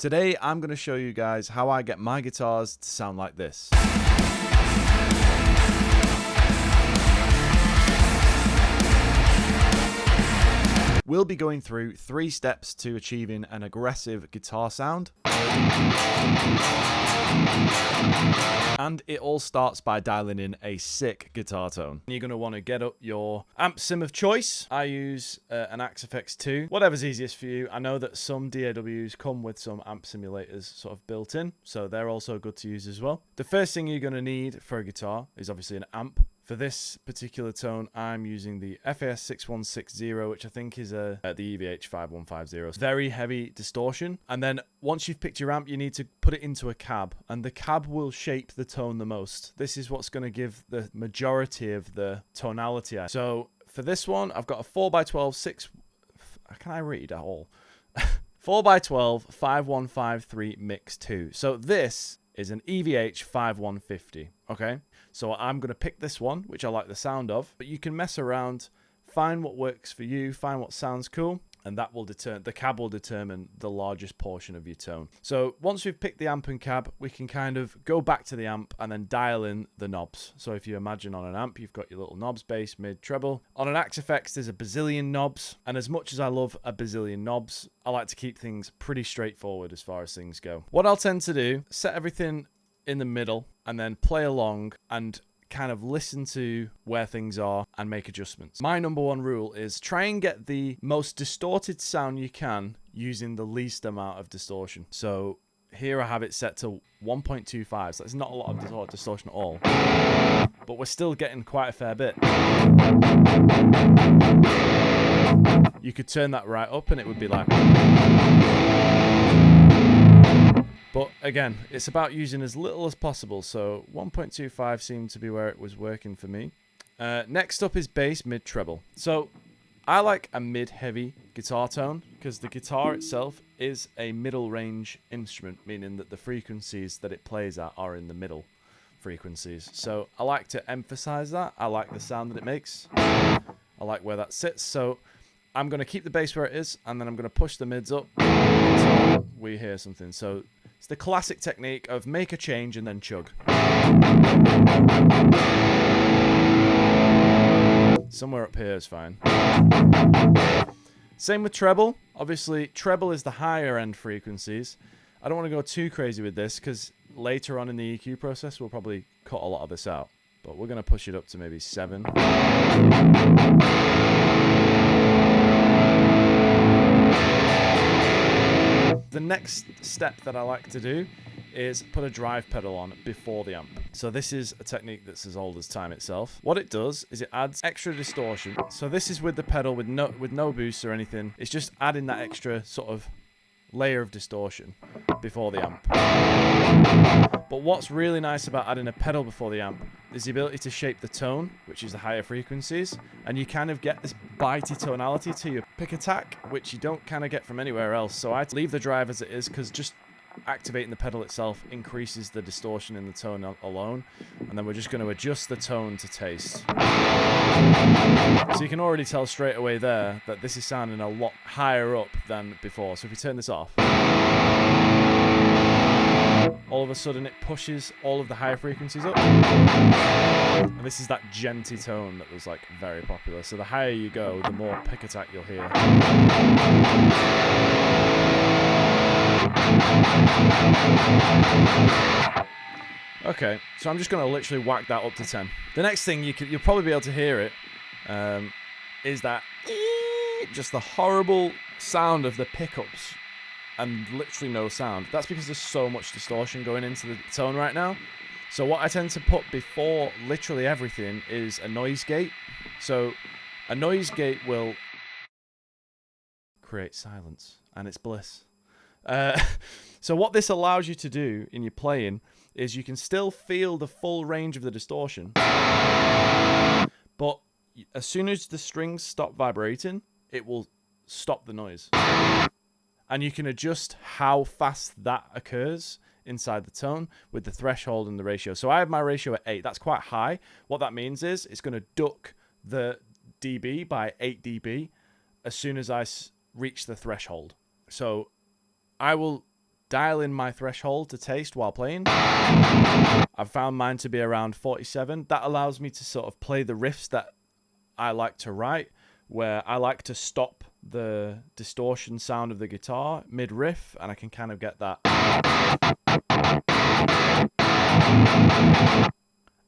Today I'm going to show you guys how I get my guitars to sound like this. We'll be going through 3 steps to achieving an aggressive guitar sound. And it all starts by dialing in a sick guitar tone. You're going to want to get up your amp sim of choice. I use an Axe 2, whatever's easiest for you. I know that some DAWs come with some amp simulators sort of built in, so they're also good to use as well. The first thing you're going to need for a guitar is obviously an amp. For this particular tone, I'm using the FAS 6160, which I think is the EVH 5150. It's very heavy distortion. And then once you've picked your amp, you need to put it into a cab, and the cab will shape the tone the most. This is what's going to give the majority of the tonality. So for this one, I've got a 4x12 can I read at all? 4x12 5153 mix 2. So this is an EVH 5150. Okay, so I'm going to pick this one, which I like the sound of, but you can mess around, find what works for you, find what sounds cool, and that will determine, the cab will determine the largest portion of your tone. So once we've picked the amp and cab, we can kind of go back to the amp and then dial in the knobs. So if you imagine on an amp, you've got your little knobs, bass, mid, treble. On an Axe FX, there's a bazillion knobs, and as much as I love a bazillion knobs, I like to keep things pretty straightforward as far as things go. What I'll tend to do, set everything in the middle and then play along and kind of listen to where things are and make adjustments. My number one rule is try and get the most distorted sound you can using the least amount of distortion. So here I have it set to 1.25, so that's not a lot of distortion at all, but we're still getting quite a fair bit. You could turn that right up and it would be like... But again, it's about using as little as possible, so 1.25 seemed to be where it was working for me. Next up is bass, mid, treble. So I like a mid-heavy guitar tone because the guitar itself is a middle range instrument, meaning that the frequencies that it plays at are in the middle frequencies. So I like to emphasize that. I like the sound that it makes. I like where that sits. So I'm going to keep the bass where it is, and then I'm going to push the mids up until we hear something. So it's the classic technique of make a change and then chug. Somewhere up here is fine. Same with treble. Obviously, treble is the higher end frequencies. I don't want to go too crazy with this because later on in the EQ process, we'll probably cut a lot of this out. But we're going to push it up to maybe 7. The next step that I like to do is put a drive pedal on before the amp. So this is a technique that's as old as time itself. What it does is it adds extra distortion. So this is with the pedal with no boost or anything. It's just adding that extra sort of layer of distortion before the amp. But what's really nice about adding a pedal before the amp is the ability to shape the tone, which is the higher frequencies, and you kind of get this bitey tonality to your pick attack, which you don't kind of get from anywhere else. So I leave the drive as it is because just activating the pedal itself increases the distortion in the tone alone, and then we're just going to adjust the tone to taste. So you can already tell straight away there that this is sounding a lot higher up than before. So if you turn this off, all of a sudden it pushes all of the higher frequencies up, and this is that genty tone that was like very popular. So the higher you go, the more pick attack you'll hear. Okay, so I'm just going to literally whack that up to 10. The next thing you'll probably be able to hear it is that just the horrible sound of the pickups and literally no sound. That's because there's so much distortion going into the tone right now. So what I tend to put before literally everything is a noise gate. So a noise gate will create silence, and it's bliss. So what this allows you to do in your playing is you can still feel the full range of the distortion, but as soon as the strings stop vibrating, it will stop the noise. And you can adjust how fast that occurs inside the tone with the threshold and the ratio. So I have my ratio at 8. That's quite high. What that means is it's going to duck the dB by 8 dB as soon as I reach the threshold. So I will dial in my threshold to taste while playing. I've found mine to be around 47. That allows me to sort of play the riffs that I like to write, where I like to stop the distortion sound of the guitar mid-riff, and I can kind of get that.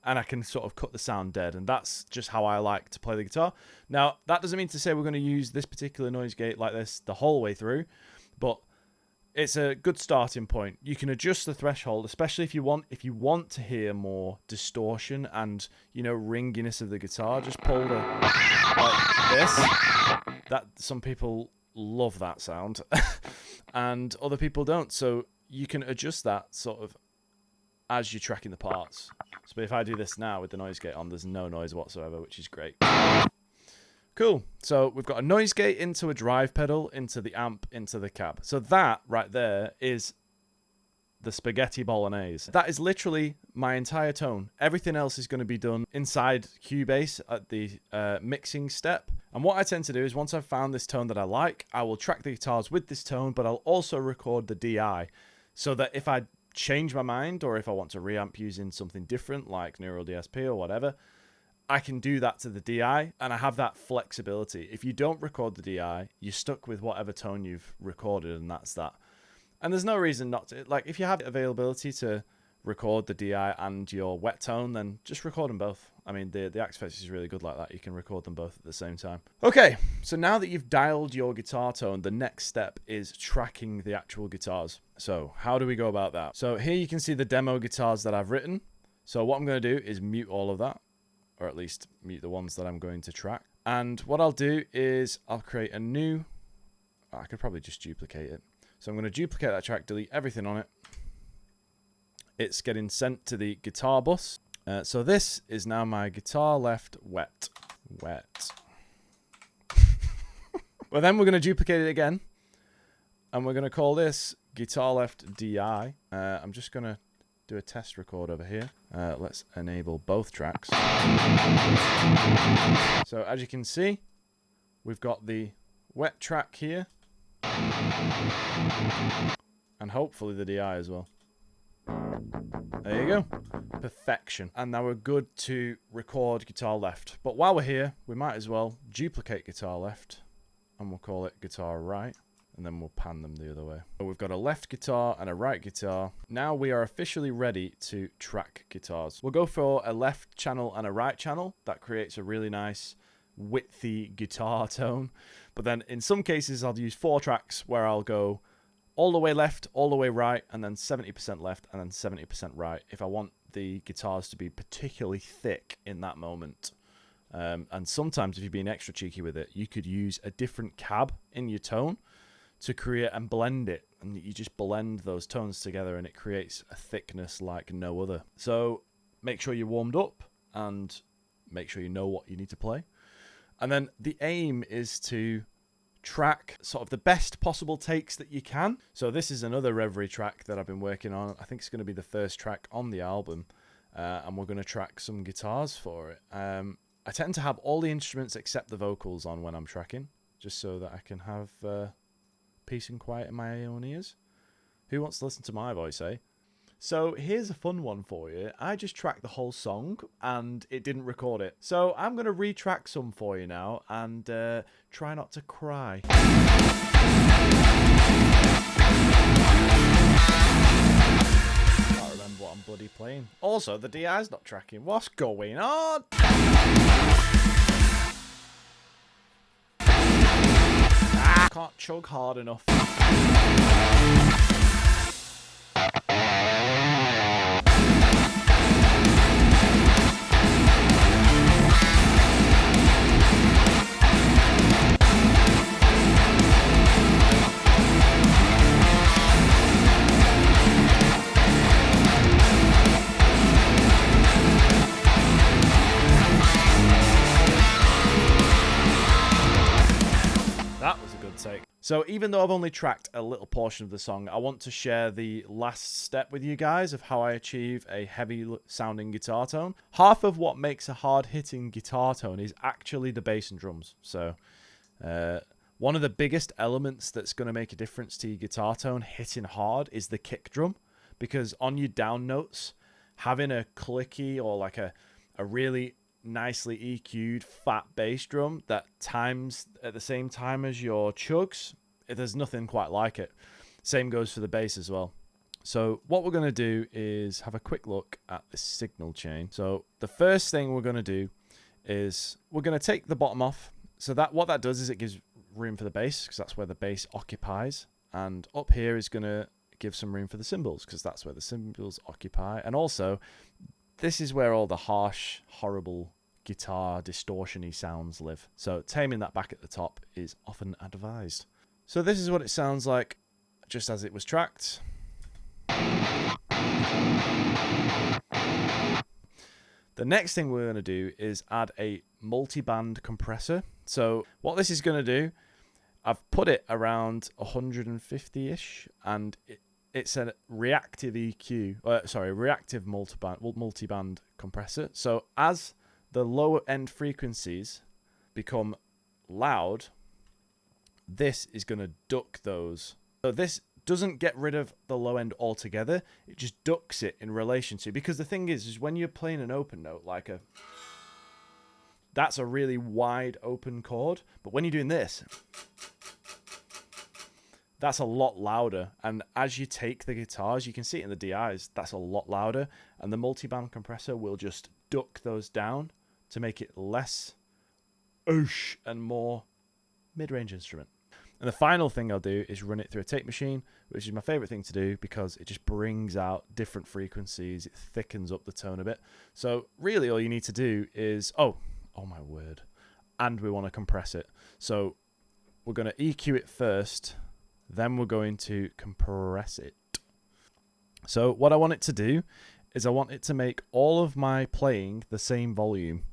And I can sort of cut the sound dead, and that's just how I like to play the guitar. Now, that doesn't mean to say we're going to use this particular noise gate like this the whole way through, but it's a good starting point. You can adjust the threshold, especially if you want to hear more distortion and, you know, ringiness of the guitar. Just pull the like this. That some people love that sound, and other people don't. So you can adjust that sort of as you're tracking the parts. So if I do this now with the noise gate on, there's no noise whatsoever, which is great. Cool. So we've got a noise gate into a drive pedal, into the amp, into the cab. So that right there is the spaghetti bolognese. That is literally my entire tone. Everything else is going to be done inside Cubase at the mixing step. And what I tend to do is once I've found this tone that I like, I will track the guitars with this tone, but I'll also record the DI so that if I change my mind or if I want to reamp using something different like Neural DSP or whatever, I can do that to the DI, and I have that flexibility. If you don't record the DI, you're stuck with whatever tone you've recorded, and that's that. And there's no reason not to. Like, if you have availability to record the DI and your wet tone, then just record them both. I mean, the Actifex is really good like that. You can record them both at the same time. Okay, so now that you've dialed your guitar tone, the next step is tracking the actual guitars. So how do we go about that? So here you can see the demo guitars that I've written. So what I'm going to do is mute all of that, or at least mute the ones that I'm going to track. And what I'll do is I'll create a new, I could probably just duplicate it. So I'm going to duplicate that track, delete everything on it. It's getting sent to the guitar bus. So this is now my guitar left wet. Well, then we're going to duplicate it again. And we're going to call this guitar left DI. I'm just going to do a test record over here. Let's enable both tracks. So as you can see, we've got the wet track here. And hopefully the DI as well. There you go. Perfection. And now we're good to record guitar left. But while we're here, we might as well duplicate guitar left. And we'll call it guitar right. And then we'll pan them the other way. So we've got a left guitar and a right guitar. Now we are officially ready to track guitars. We'll go for a left channel and a right channel. That creates a really nice widthy guitar tone. But then in some cases, I'll use 4 tracks where I'll go all the way left, all the way right, and then 70% left, and then 70% right, if I want the guitars to be particularly thick in that moment. And sometimes, if you're being extra cheeky with it, you could use a different cab in your tone to create and blend it. And you just blend those tones together, and it creates a thickness like no other. So make sure you're warmed up, and make sure you know what you need to play. And then the aim is to track sort of the best possible takes that you can. So this is another reverie track that I've been working on. I think it's going to be the first track on the album, and we're going to track some guitars for it. I tend to have all the instruments except the vocals on when I'm tracking, just so that I can have peace and quiet in my own ears. Who wants to listen to my voice, eh? So here's a fun one for you. I just tracked the whole song and it didn't record it. So I'm going to retrack some for you now and try not to cry. I can't remember what I'm bloody playing. Also, the DI's not tracking. What's going on? I can't chug hard enough. So even though I've only tracked a little portion of the song, I want to share the last step with you guys of how I achieve a heavy sounding guitar tone. Half of what makes a hard hitting guitar tone is actually the bass and drums. So One of the biggest elements that's going to make a difference to your guitar tone hitting hard is the kick drum, because on your down notes, having a clicky or like a really nicely EQ'd fat bass drum that times at the same time as your chugs, there's nothing quite like it. Same goes for the bass as well. So what we're going to do is have a quick look at the signal chain. So the first thing we're going to do is we're going to take the bottom off. So that what that does is it gives room for the bass, because that's where the bass occupies, and up here is going to give some room for the cymbals, because that's where the cymbals occupy. And also this is where all the harsh, horrible guitar distortion-y sounds live. So taming that back at the top is often advised. So this is what it sounds like just as it was tracked. The next thing we're going to do is add a multi-band compressor. So what this is going to do, I've put it around 150-ish, and it's a reactive reactive multi-band compressor. So as the lower end frequencies become loud, this is going to duck those. So this doesn't get rid of the low end altogether, it just ducks it in relation to, because the thing is when you're playing an open note, like that's a really wide open chord, but when you're doing this, that's a lot louder. And as you take the guitars, you can see it in the DIs, that's a lot louder, and the multi-band compressor will just duck those down to make it less oosh and more mid-range instrument. And the final thing I'll do is run it through a tape machine, which is my favorite thing to do because it just brings out different frequencies. It thickens up the tone a bit. So really all you need to do is, oh my word, and we want to compress it. So we're going to EQ it first, then we're going to compress it. So what I want it to do is I want it to make all of my playing the same volume.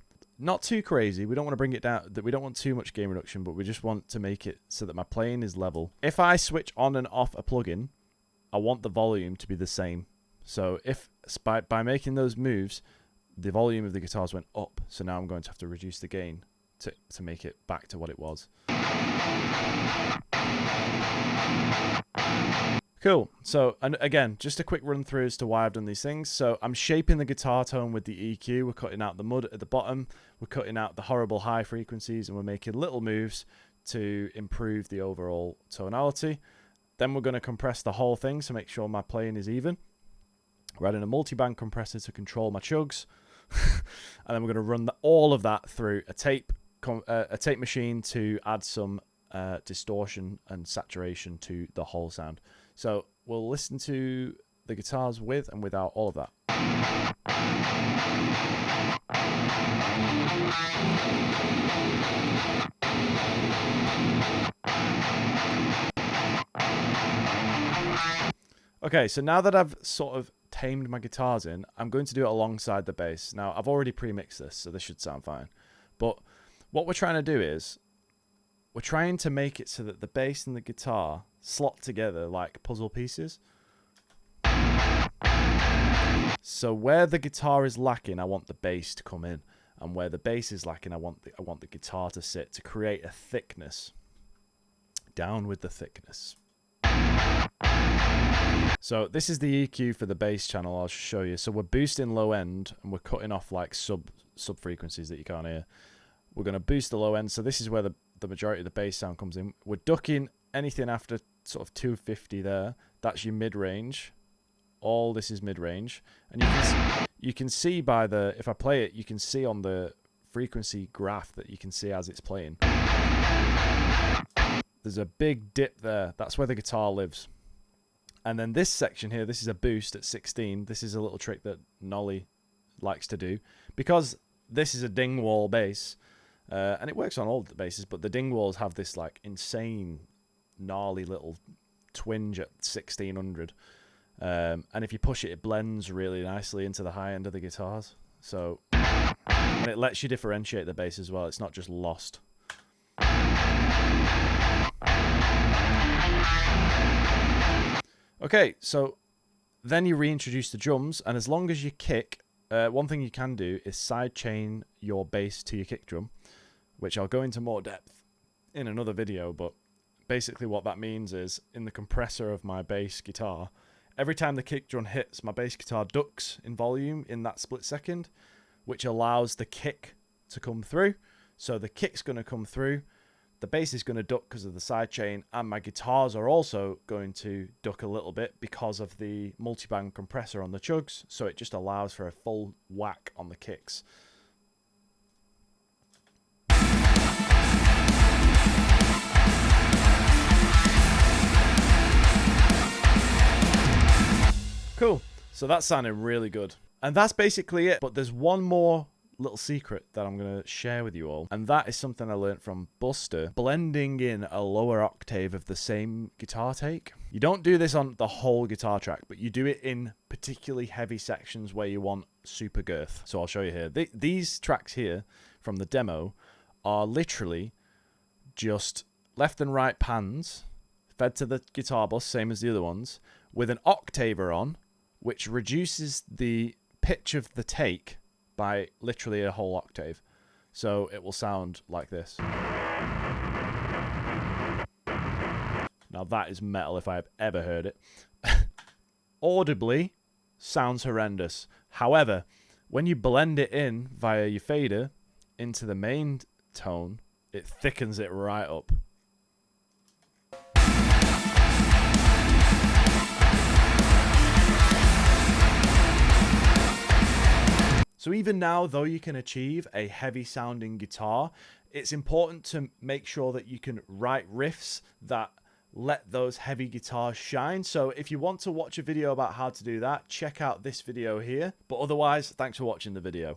Not too crazy. We don't want to bring it down. We don't want too much gain reduction, but we just want to make it so that my playing is level. If I switch on and off a plugin, I want the volume to be the same. So if by making those moves, the volume of the guitars went up, so now I'm going to have to reduce the gain to make it back to what it was. Cool. So, and again, just a quick run through as to why I've done these things. So I'm shaping the guitar tone with the EQ. We're cutting out the mud at the bottom. We're cutting out the horrible high frequencies, and we're making little moves to improve the overall tonality. Then we're going to compress the whole thing to make sure my playing is even. We're adding a multi-band compressor to control my chugs. And then we're going to run all of that through a tape machine to add some distortion and saturation to the whole sound. So we'll listen to the guitars with and without all of that. Okay, so now that I've sort of tamed my guitars in, I'm going to do it alongside the bass. Now, I've already pre-mixed this, so this should sound fine. But what we're trying to do is, we're trying to make it so that the bass and the guitar slot together like puzzle pieces. So where the guitar is lacking, I want the bass to come in. And where the bass is lacking, I want the guitar to sit, to create a thickness. Down with the thickness. So this is the EQ for the bass channel. I'll show you. So we're boosting low end and we're cutting off like sub frequencies that you can't hear. We're going to boost the low end. So this is where the majority of the bass sound comes in. We're ducking anything after sort of 250 there. That's your mid-range. All this is mid-range. And you can see by the, if I play it, you can see on the frequency graph that you can see as it's playing. There's a big dip there. That's where the guitar lives. And then this section here, this is a boost at 16. This is a little trick that Nolly likes to do. Because this is a Dingwall bass, and it works on all the basses, but the Dingwalls have this like insane, gnarly little twinge at 1600. And if you push it, it blends really nicely into the high end of the guitars. So, and it lets you differentiate the bass as well. It's not just lost. Okay, so then you reintroduce the drums, and as long as you kick, one thing you can do is sidechain your bass to your kick drum, which I'll go into more depth in another video, but Basically what that means is in the compressor of my bass guitar, every time the kick drum hits, my bass guitar ducks in volume in that split second, which allows the kick to come through. So the kick's going to come through, the bass is going to duck because of the sidechain, and my guitars are also going to duck a little bit because of the multiband compressor on the chugs. So it just allows for a full whack on the kicks. Cool. So that's sounding really good. And that's basically it. But there's one more little secret that I'm going to share with you all. And that is something I learned from Buster. Blending in a lower octave of the same guitar take. You don't do this on the whole guitar track, but you do it in particularly heavy sections where you want super girth. So I'll show you here. These tracks here from the demo are literally just left and right pans fed to the guitar bus, same as the other ones, with an octaver on, which reduces the pitch of the take by literally a whole octave. So it will sound like this. Now that is metal if I have ever heard it. Audibly, sounds horrendous. However, when you blend it in via your fader into the main tone, it thickens it right up. So even now, though you can achieve a heavy sounding guitar, it's important to make sure that you can write riffs that let those heavy guitars shine. So if you want to watch a video about how to do that, check out this video here. But otherwise, thanks for watching the video.